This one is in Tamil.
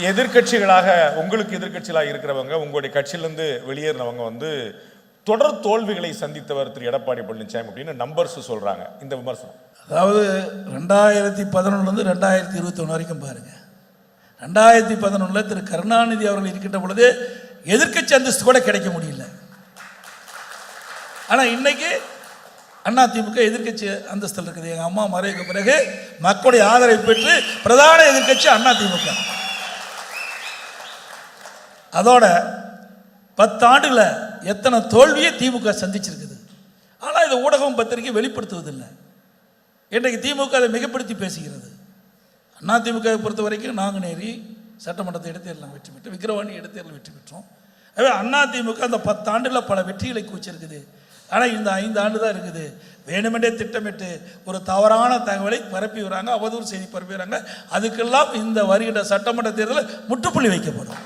எதிர்கட்சிகளாக உங்களுக்கு எதிர்கட்சிகளாக இருக்கிறவங்க, உங்களுடைய கட்சியிலிருந்து வெளியேறினவங்க வந்து தொடர் தோல்விகளை சந்தித்தவர் திரு எடப்பாடி பழனிசாமி அப்படின்னு நம்பர்ஸ் சொல்றாங்க. இந்த விமர்சனம், அதாவது 2011 2021 வரைக்கும் பாருங்க. 2011 திரு கருணாநிதி அவர்கள் இருக்கின்ற பொழுது எதிர்க்கட்சி அந்தஸ்து கூட கிடைக்க முடியல. ஆனா இன்னைக்கு அதிமுக எதிர்க்கட்சி அந்தஸ்தில் இருக்குது. எங்க அம்மா மறைவுக்கு பிறகு மக்களுடைய ஆதரவை பெற்று பிரதான எதிர்க்கட்சி அதிமுக. அதோட 10 ஆண்டுல எத்தனை தோல்வியை திமுக சந்திச்சிருக்குது. ஆனால் இது ஊடகம் பத்திரிகை வெளிப்படுத்துவதில்லை. இன்றைக்கு திமுக அதை மிகப்படுத்தி பேசுகிறது. அதிமுக பொறுத்த வரைக்கும் நாங்குநேரி சட்டமன்றத்தை இடைத்தேர்தல் வெற்றி பெற்று, விக்கிரவாணி இடைத்தேர்தல் வெற்றி பெற்றோம். எனவே அதிமுக அந்த 10 ஆண்டுல பல வெற்றிகளை குவிச்சிருக்குது. ஆனால் இந்த 5 ஆண்டு தான் இருக்குது. வேணுமென்றே திட்டமிட்டு ஒரு தவறான தகவலை பரப்பி வராங்க, அவதூறு செய்தி பரப்பி வராங்க. அதுக்கெல்லாம் இந்த வருகின்ற சட்டமன்ற தேர்தலில் முற்றுப்புள்ளி வைக்கப்படும்.